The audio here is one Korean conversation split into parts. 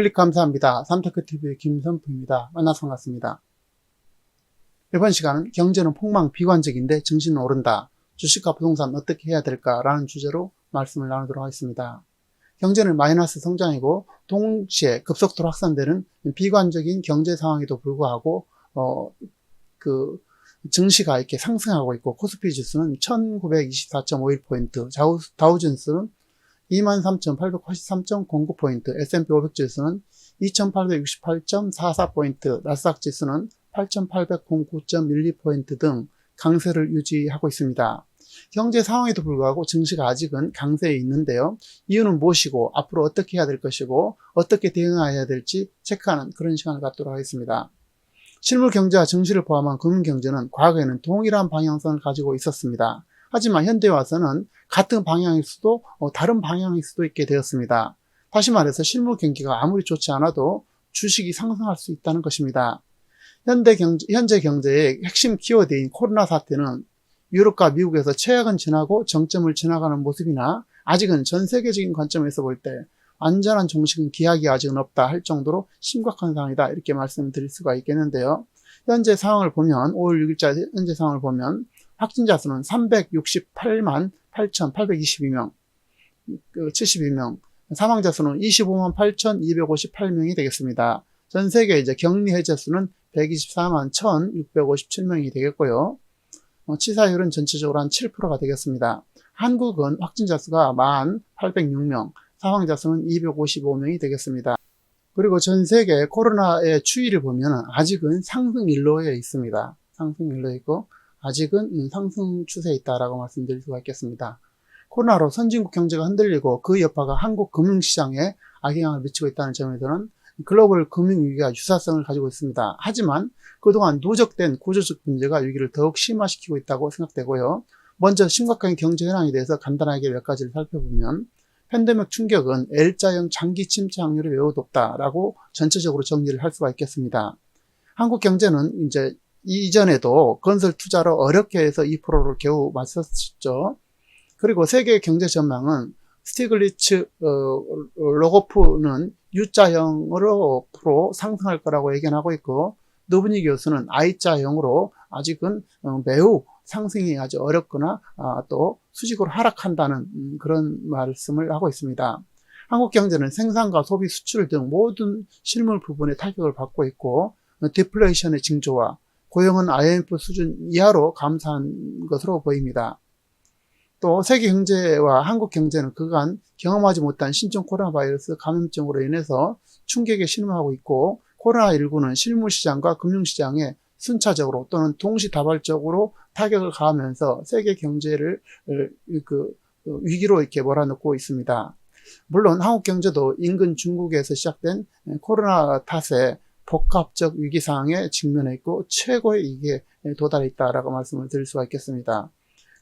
클릭 감사합니다. 삼테크TV의 김선풍입니다. 만나서 반갑습니다. 이번 시간은 경제는 폭망 비관적인데 증시는 오른다. 주식과 부동산 어떻게 해야 될까라는 주제로 말씀을 나누도록 하겠습니다. 경제는 마이너스 성장이고 동시에 급속도로 확산되는 비관적인 경제 상황에도 불구하고 증시가 이렇게 상승하고 있고 코스피 지수는 1924.51포인트, 다우존스는 23,883.09포인트, S&P 500 지수는 2,868.44포인트, 나스닥 지수는 8,809.12포인트 등 강세를 유지하고 있습니다. 경제 상황에도 불구하고 증시가 아직은 강세에 있는데요. 이유는 무엇이고 앞으로 어떻게 해야 될 것이고 어떻게 대응해야 될지 체크하는 그런 시간을 갖도록 하겠습니다. 실물 경제와 증시를 포함한 금융경제는 과거에는 동일한 방향성을 가지고 있었습니다. 하지만 현대에 와서는 같은 방향일 수도 다른 방향일 수도 있게 되었습니다. 다시 말해서 실물 경기가 아무리 좋지 않아도 주식이 상승할 수 있다는 것입니다. 현재 경제의 핵심 키워드인 코로나 사태는 유럽과 미국에서 최악은 지나고 정점을 지나가는 모습이나 아직은 전 세계적인 관점에서 볼 때 완전한 종식은 기약이 아직은 없다 할 정도로 심각한 상황이다 이렇게 말씀드릴 수가 있겠는데요. 현재 상황을 보면 5월 6일자 현재 상황을 보면 확진자 수는 368만 8,822명, 72명, 사망자 수는 25만 8,258명이 되겠습니다. 전 세계 이제 격리 해제 수는 124만 1,657명이 되겠고요. 치사율은 전체적으로 한 7%가 되겠습니다. 한국은 확진자 수가 1806명, 사망자 수는 255명이 되겠습니다. 그리고 전 세계 코로나의 추이를 보면 아직은 상승 일로에 있습니다. 상승 일로에 있고 아직은 상승 추세에 있다라고 말씀드릴 수가 있겠습니다. 코로나로 선진국 경제가 흔들리고 그 여파가 한국 금융시장에 악영향을 미치고 있다는 점에서는 글로벌 금융위기가 유사성을 가지고 있습니다. 하지만 그동안 누적된 구조적 문제가 위기를 더욱 심화시키고 있다고 생각되고요. 먼저 심각한 경제 현황에 대해서 간단하게 몇 가지를 살펴보면 팬데믹 충격은 L자형 장기 침체 확률이 매우 높다라고 전체적으로 정리를 할 수가 있겠습니다. 한국 경제는 이제 이전에도 건설 투자로 어렵게 해서 2%를 겨우 맞섰죠. 그리고 세계 경제 전망은 스티글리츠 로고프는 U자형으로 앞으로 상승할 거라고 예견하고 있고 노브니 교수는 I자형으로 아직은 매우 상승이 아주 어렵거나 또 수직으로 하락한다는 그런 말씀을 하고 있습니다. 한국 경제는 생산과 소비, 수출 등 모든 실물 부분에 타격을 받고 있고 디플레이션의 징조와 고용은 IMF 수준 이하로 감소한 것으로 보입니다. 또 세계 경제와 한국 경제는 그간 경험하지 못한 신종 코로나 바이러스 감염증으로 인해서 충격에 신음하고 있고 코로나19는 실물시장과 금융시장에 순차적으로 또는 동시다발적으로 타격을 가하면서 세계 경제를 위기로 이렇게 몰아넣고 있습니다. 물론 한국 경제도 인근 중국에서 시작된 코로나 탓에 복합적 위기 상황에 직면해 있고 최고의 위기에 도달해 있다라고 말씀을 드릴 수가 있겠습니다.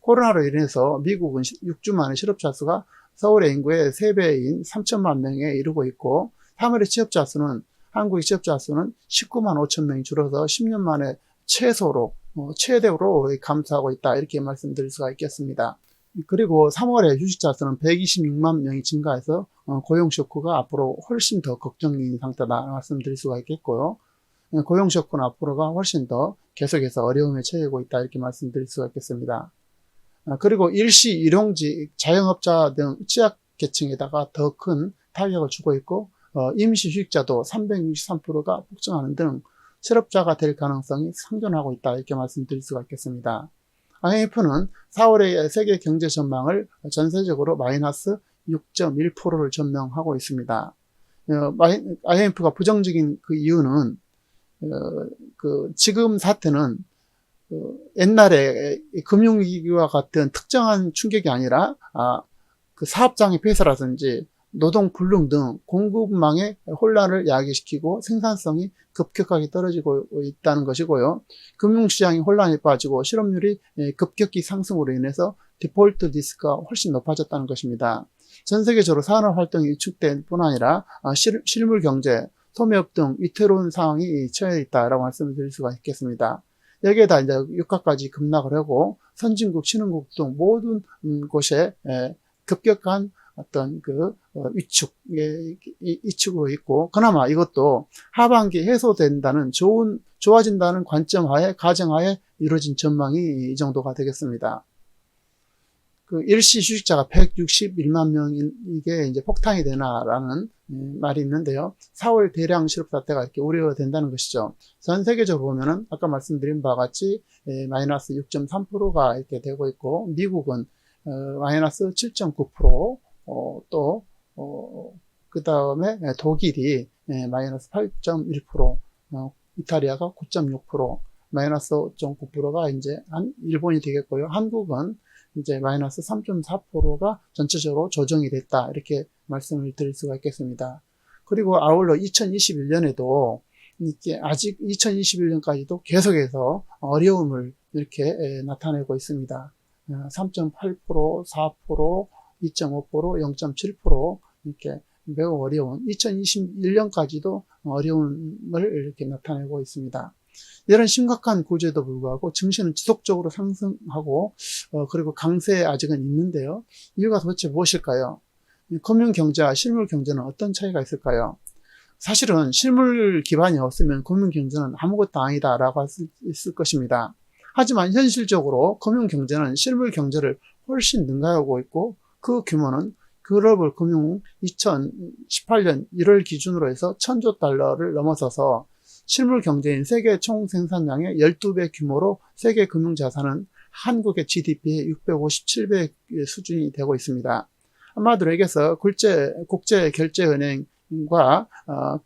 코로나로 인해서 미국은 6주 만에 실업자 수가 서울의 인구의 3배인 3천만 명에 이르고 있고 3월의 취업자 수는 한국의 취업자 수는 19만 5천 명이 줄어서 10년 만에 최대로 감소하고 있다 이렇게 말씀드릴 수가 있겠습니다. 그리고 3월에 휴직자 수는 126만 명이 증가해서 고용 쇼크가 앞으로 훨씬 더 걱정인 상태다 말씀드릴 수가 있겠고요. 고용 쇼크는 앞으로가 훨씬 더 계속해서 어려움에 처해고 있다 이렇게 말씀드릴 수가 있겠습니다. 그리고 일시, 일용직, 자영업자 등 취약계층에다가 더 큰 타격을 주고 있고 임시 휴직자도 363%가 폭증하는 등 실업자가 될 가능성이 상존하고 있다 이렇게 말씀드릴 수가 있겠습니다. IMF는 4월의 세계 경제 전망을 전세적으로 마이너스 6.1%를 전망하고 있습니다. IMF가 부정적인 그 이유는 지금 사태는 옛날에 금융위기와 같은 특정한 충격이 아니라 사업장의 폐쇄라든지 노동 불능 등 공급망의 혼란을 야기시키고 생산성이 급격하게 떨어지고 있다는 것이고요. 금융시장이 혼란에 빠지고 실업률이 급격히 상승으로 인해서 디폴트 리스크가 훨씬 높아졌다는 것입니다. 전 세계적으로 산업활동이 위축될 뿐 아니라 실물 경제, 소매업 등 위태로운 상황이 처해 있다라고 말씀을 드릴 수가 있겠습니다. 여기에다 이제 유가까지 급락을 하고 선진국, 신흥국 등 모든 곳에 급격한 어떤 위축으로 있고, 그나마 이것도 하반기 해소된다는 좋아진다는 관점하에, 가정하에 이루어진 전망이 이 정도가 되겠습니다. 일시 주식자가 161만 명인 이게 이제 폭탄이 되나라는 말이 있는데요. 4월 대량 실업 사태가 이렇게 우려가 된다는 것이죠. 전 세계적으로 보면은 아까 말씀드린 바와 같이 마이너스 6.3%가 이렇게 되고 있고, 미국은 마이너스 7.9%, 그 다음에 독일이 마이너스 8.1%, 이탈리아가 9.6%, 마이너스 5.9%가 이제 일본이 되겠고요. 한국은 이제 마이너스 3.4%가 전체적으로 조정이 됐다. 이렇게 말씀을 드릴 수가 있겠습니다. 그리고 아울러 2021년에도 아직 2021년까지도 계속해서 어려움을 이렇게 나타내고 있습니다. 3.8%, 4%, 2.5%, 0.7% 이렇게 매우 어려운 2021년까지도 어려움을 이렇게 나타내고 있습니다. 이런 심각한 구조에도 불구하고 증시는 지속적으로 상승하고 그리고 강세에 아직은 있는데요. 이유가 도대체 무엇일까요? 금융경제와 실물경제는 어떤 차이가 있을까요? 사실은 실물 기반이 없으면 금융경제는 아무것도 아니다라고 할 수 있을 것입니다. 하지만 현실적으로 금융경제는 실물경제를 훨씬 능가하고 있고, 그 규모는 글로벌 금융 2018년 1월 기준으로 해서 1000조 달러를 넘어서서 실물 경제인 세계 총 생산량의 12배 규모로 세계 금융자산은 한국의 GDP의 657배 수준이 되고 있습니다. 한마디로 얘기해서 국제결제은행과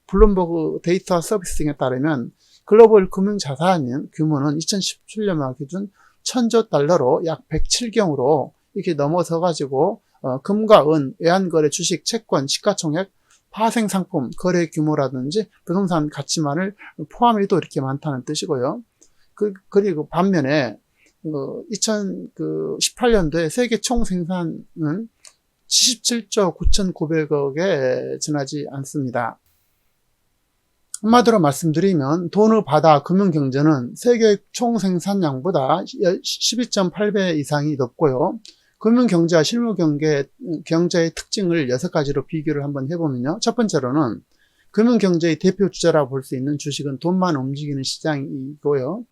블룸버그 데이터 서비스 등에 따르면 글로벌 금융자산 규모는 2017년 말 기준 1000조 달러로 약 107경으로 이렇게 넘어서 가지고 금과 은, 외환거래, 주식, 채권, 시가총액, 파생상품, 거래 규모라든지 부동산 가치만을 포함해도 이렇게 많다는 뜻이고요. 그리고 반면에 2018년도에 세계 총 생산은 77조 9,900억에 지나지 않습니다. 한마디로 말씀드리면 돈을 받아 금융경제는 세계 총 생산량보다 12.8배 이상이 높고요. 금융경제와 실물경제의 특징을 6가지로 비교를 한번 해보면요. 첫 번째로는 금융경제의 대표 주자라고 볼 수 있는 주식은 돈만 움직이는 시장이고요.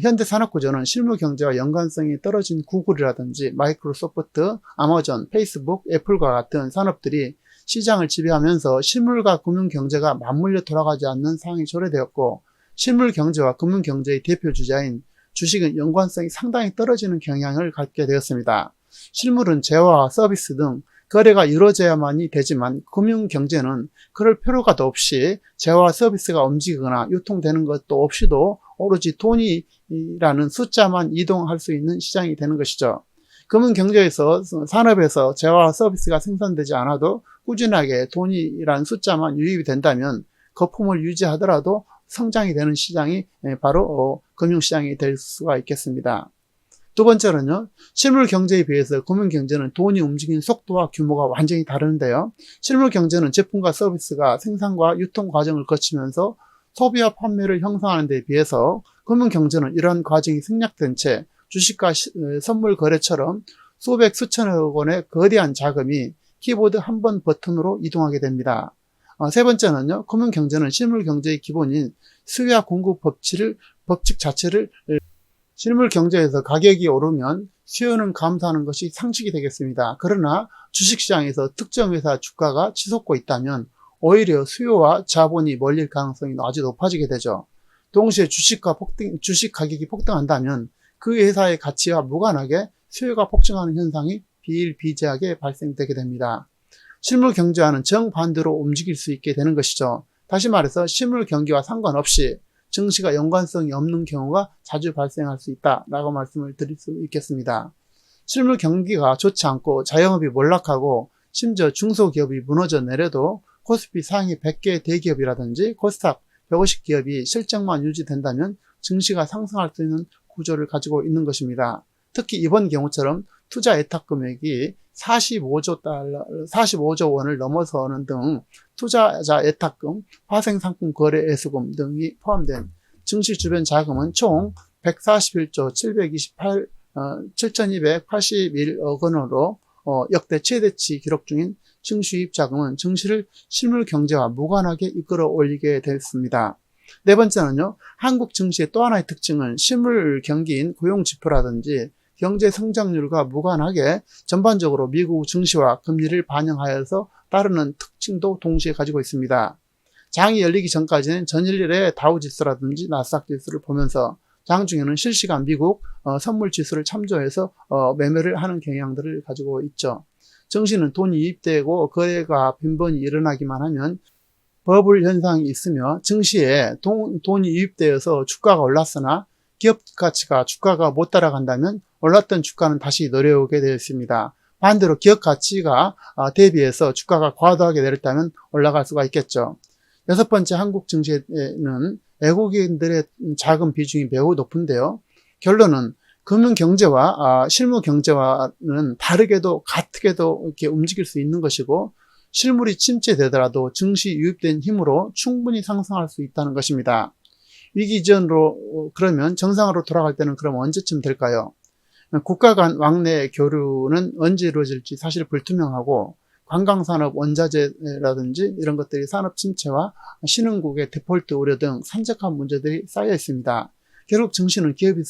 현대 산업구조는 실물경제와 연관성이 떨어진 구글이라든지 마이크로소프트, 아마존, 페이스북, 애플과 같은 산업들이 시장을 지배하면서 실물과 금융경제가 맞물려 돌아가지 않는 상황이 초래되었고, 실물경제와 금융경제의 대표 주자인 주식은 연관성이 상당히 떨어지는 경향을 갖게 되었습니다. 실물은 재화와 서비스 등 거래가 이루어져야만이 되지만 금융경제는 그럴 필요가 없이 재화와 서비스가 움직이거나 유통되는 것도 없이도 오로지 돈이라는 숫자만 이동할 수 있는 시장이 되는 것이죠. 금융경제에서 산업에서 재화와 서비스가 생산되지 않아도 꾸준하게 돈이라는 숫자만 유입이 된다면 거품을 유지하더라도 성장이 되는 시장이 바로 금융시장이 될 수가 있겠습니다. 두 번째로는요, 실물 경제에 비해서 금융 경제는 돈이 움직이는 속도와 규모가 완전히 다른데요. 실물 경제는 제품과 서비스가 생산과 유통 과정을 거치면서 소비와 판매를 형성하는 데 비해서 금융 경제는 이러한 과정이 생략된 채 주식과 선물 거래처럼 수백 수천억 원의 거대한 자금이 키보드 한 번 버튼으로 이동하게 됩니다. 세 번째는요, 금융 경제는 실물 경제의 기본인 수요와 공급 법칙 자체를 실물 경제에서 가격이 오르면 수요는 감소하는 것이 상식이 되겠습니다. 그러나 주식시장에서 특정 회사 주가가 치솟고 있다면 오히려 수요와 자본이 몰릴 가능성이 아주 높아지게 되죠. 동시에 주식 가격이 폭등한다면 그 회사의 가치와 무관하게 수요가 폭증하는 현상이 비일비재하게 발생되게 됩니다. 실물 경제와는 정반대로 움직일 수 있게 되는 것이죠. 다시 말해서 실물 경기와 상관없이 증시가 연관성이 없는 경우가 자주 발생할 수 있다라고 말씀을 드릴 수 있겠습니다. 실물 경기가 좋지 않고 자영업이 몰락하고 심지어 중소기업이 무너져 내려도 코스피 상위 100개 대기업이라든지 코스닥 150 기업이 실적만 유지된다면 증시가 상승할 수 있는 구조를 가지고 있는 것입니다. 특히 이번 경우처럼 투자 예탁 금액이 45조 원을 넘어서는 등 투자자 예탁금, 파생상품 거래 애수금 등이 포함된 증시 주변 자금은 총 141조 728,281억 원으로 역대 최대치 기록 중인 증시유입 자금은 증시를 실물 경제와 무관하게 이끌어 올리게 됐습니다. 네 번째는요, 한국 증시의 또 하나의 특징은 실물 경기인 고용지표라든지 경제 성장률과 무관하게 전반적으로 미국 증시와 금리를 반영하여서 따르는 특징도 동시에 가지고 있습니다. 장이 열리기 전까지는 전일일의 다우지수라든지 나스닥 지수를 보면서 장 중에는 실시간 미국 선물 지수를 참조해서 매매를 하는 경향들을 가지고 있죠. 증시는 돈이 유입되고 거래가 빈번히 일어나기만 하면 버블 현상이 있으며, 증시에 돈이 유입되어서 주가가 올랐으나 기업 가치가 주가가 못 따라간다면 올랐던 주가는 다시 내려오게 되어 있습니다. 반대로 기업 가치가 대비해서 주가가 과도하게 내렸다면 올라갈 수가 있겠죠. 여섯 번째, 한국 증시에는 외국인들의 자금 비중이 매우 높은데요. 결론은 금융경제와 실무경제와는 다르게도 같게도 이렇게 움직일 수 있는 것이고, 실물이 침체되더라도 증시 유입된 힘으로 충분히 상승할 수 있다는 것입니다. 위기 전으로 그러면 정상으로 돌아갈 때는 그럼 언제쯤 될까요? 국가 간 왕래 교류는 언제 이루어질지 사실 불투명하고, 관광산업, 원자재라든지 이런 것들이 산업 침체와 신흥국의 디폴트 우려 등 산적한 문제들이 쌓여 있습니다. 결국 증시는 기업이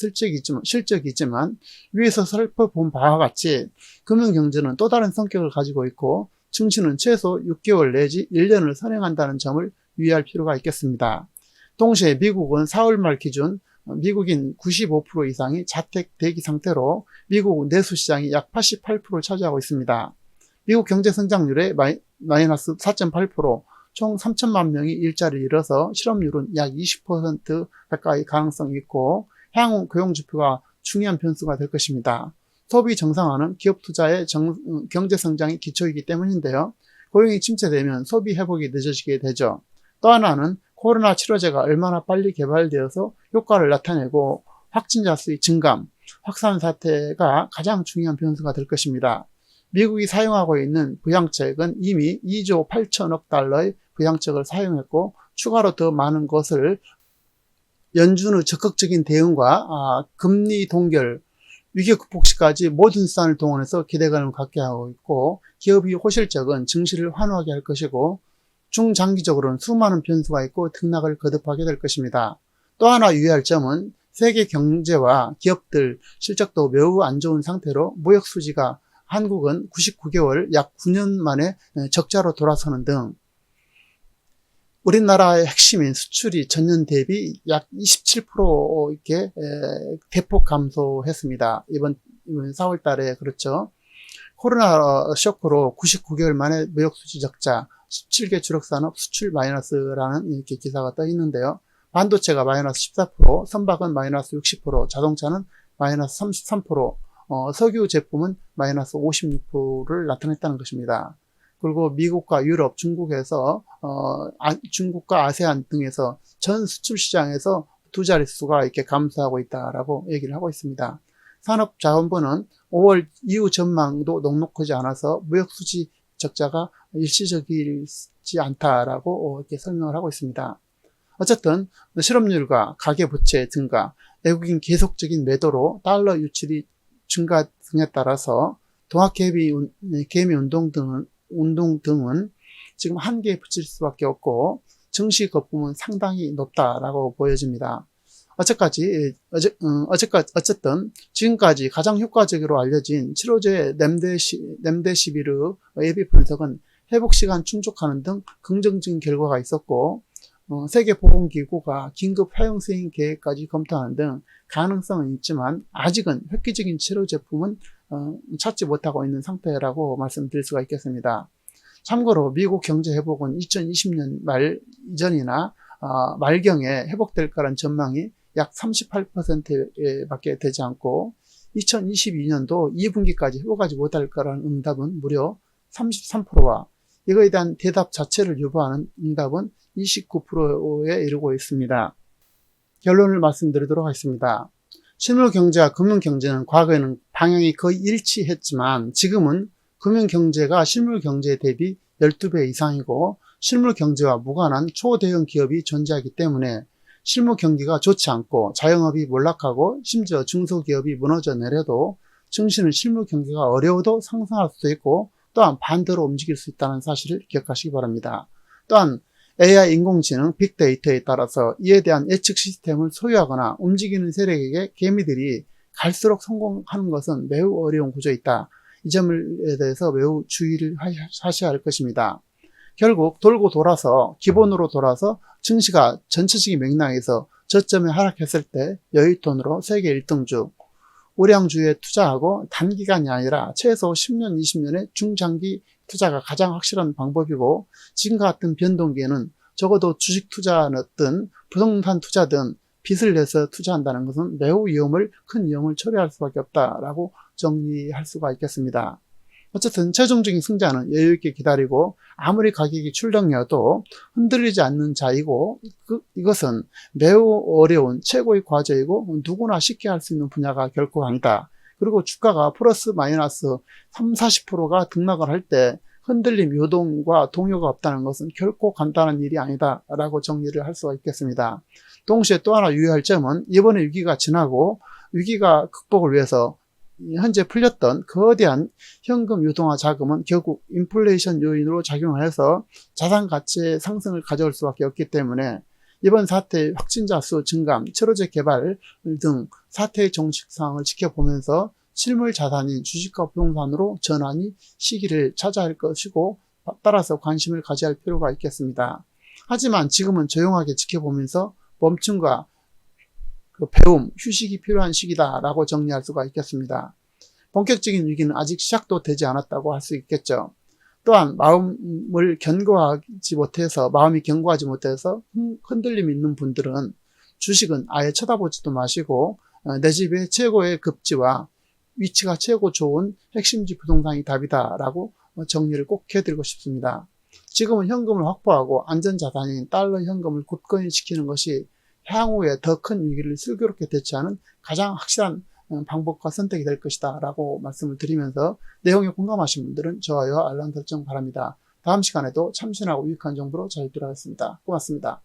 실적이지만 위에서 살펴본 바와 같이 금융경제는 또 다른 성격을 가지고 있고, 증시는 최소 6개월 내지 1년을 선행한다는 점을 유의할 필요가 있겠습니다. 동시에 미국은 4월 말 기준 미국인 95% 이상이 자택 대기 상태로 미국 내수시장이 약 88%를 차지하고 있습니다. 미국 경제 성장률의 마이너스 4.8%, 총 3천만 명이 일자리를 잃어서 실업률은 약 20% 가까이 가능성이 있고, 향후 고용지표가 중요한 변수가 될 것입니다. 소비 정상화는 기업 투자의 경제 성장이 기초이기 때문인데요. 고용이 침체되면 소비 회복이 늦어지게 되죠. 또 하나는 코로나 치료제가 얼마나 빨리 개발되어서 효과를 나타내고 확진자 수의 증감, 확산 사태가 가장 중요한 변수가 될 것입니다. 미국이 사용하고 있는 부양책은 이미 2조 8천억 달러의 부양책을 사용했고, 추가로 더 많은 것을 연준의 적극적인 대응과 금리 동결, 위기 극복 시까지 모든 수단을 동원해서 기대감을 갖게 하고 있고, 기업이 호실적은 증시를 환호하게 할 것이고, 중장기적으로는 수많은 변수가 있고 등락을 거듭하게 될 것입니다. 또 하나 유의할 점은 세계 경제와 기업들 실적도 매우 안 좋은 상태로 무역 수지가 한국은 99개월 약 9년 만에 적자로 돌아서는 등 우리나라의 핵심인 수출이 전년 대비 약 27% 이렇게 대폭 감소했습니다. 이번 4월 달에 그렇죠. 코로나 쇼크로 99개월 만에 무역 수지 적자, 17개 주력 산업 수출 마이너스라는 이렇게 기사가 떠 있는데요. 반도체가 마이너스 14%, 선박은 마이너스 60%, 자동차는 마이너스 33%, 석유 제품은 마이너스 56%를 나타냈다는 것입니다. 그리고 미국과 유럽, 중국과 아세안 등에서 전 수출 시장에서 두 자릿수가 이렇게 감소하고 있다라고 얘기를 하고 있습니다. 산업자원부는 5월 이후 전망도 넉넉하지 않아서 무역 수지 적자가 일시적이지 않다라고 이렇게 설명을 하고 있습니다. 어쨌든 실업률과 가계부채 증가, 외국인 계속적인 매도로 달러 유출이 증가 등에 따라서 동학개미 운동 등은 지금 한계에 부칠 수밖에 없고, 증시 거품은 상당히 높다라고 보여집니다. 어쨌든 지금까지 가장 효과적으로 알려진 치료제 렘데시비르 예비 분석은 회복 시간 충족하는 등 긍정적인 결과가 있었고, 세계보건기구가 긴급 사용 수행 계획까지 검토하는 등 가능성은 있지만 아직은 획기적인 치료 제품은 찾지 못하고 있는 상태라고 말씀드릴 수가 있겠습니다. 참고로 미국 경제 회복은 2020년 말 이전이나 말경에 회복될 거란 전망이 약 38%밖에 되지 않고, 2022년도 2분기까지 회복하지 못할 거라는 응답은 무려 33%와 이거에 대한 대답 자체를 유보하는 응답은 29%에 이르고 있습니다. 결론을 말씀드리도록 하겠습니다. 실물경제와 금융경제는 과거에는 방향이 거의 일치했지만 지금은 금융경제가 실물경제 대비 12배 이상이고, 실물경제와 무관한 초대형 기업이 존재하기 때문에 실물경기가 좋지 않고 자영업이 몰락하고 심지어 중소기업이 무너져 내려도 증시는 실물 경기가 어려워도 상승할 수도 있고 또한 반대로 움직일 수 있다는 사실을 기억하시기 바랍니다. 또한 AI 인공지능 빅데이터에 따라서 이에 대한 예측 시스템을 소유하거나 움직이는 세력에게 개미들이 갈수록 성공하는 것은 매우 어려운 구조에 있다. 이 점에 대해서 매우 주의를 하셔야 할 것입니다. 결국 돌고 돌아서 기본으로 돌아서 증시가 전체적인 맥락에서 저점에 하락했을 때 여윳돈으로 세계 1등주 우량주에 투자하고 단기간이 아니라 최소 10년, 20년의 중장기 투자가 가장 확실한 방법이고 지금과 같은 변동기에는 적어도 주식 투자든 부동산 투자든 빚을 내서 투자한다는 것은 매우 큰 위험을 초래할 수밖에 없다라고 정리할 수가 있겠습니다. 어쨌든 최종적인 승자는 여유있게 기다리고 아무리 가격이 출렁여도 흔들리지 않는 자이고 이것은 매우 어려운 최고의 과제이고 누구나 쉽게 할 수 있는 분야가 결코 아니다. 그리고 주가가 플러스 마이너스 30~40%가 등락을 할 때 흔들림, 요동과 동요가 없다는 것은 결코 간단한 일이 아니다 라고 정리를 할 수가 있겠습니다. 동시에 또 하나 유의할 점은 이번에 위기가 지나고 위기가 극복을 위해서 현재 풀렸던 거대한 현금 유동화 자금은 결국 인플레이션 요인으로 작용해서 자산 가치의 상승을 가져올 수밖에 없기 때문에 이번 사태의 확진자 수 증감, 치료제 개발 등 사태의 종식 상황을 지켜보면서 실물 자산인 주식과 부동산으로 전환이 시기를 찾아야 할 것이고 따라서 관심을 가져야 할 필요가 있겠습니다. 하지만 지금은 조용하게 지켜보면서 멈춤과 배움, 휴식이 필요한 시기다라고 정리할 수가 있겠습니다. 본격적인 위기는 아직 시작도 되지 않았다고 할 수 있겠죠. 또한 마음이 견고하지 못해서 흔들림이 있는 분들은 주식은 아예 쳐다보지도 마시고 내 집의 최고의 급지와 위치가 최고 좋은 핵심지 부동산이 답이다라고 정리를 꼭 해드리고 싶습니다. 지금은 현금을 확보하고 안전자산인 달러 현금을 굳건히 지키는 것이 향후에 더 큰 위기를 슬기롭게 대처하는 가장 확실한 방법과 선택이 될 것이다 라고 말씀을 드리면서 내용에 공감하신 분들은 좋아요와 알람 설정 바랍니다. 다음 시간에도 참신하고 유익한 정보로 저희 돌아오겠습니다. 고맙습니다.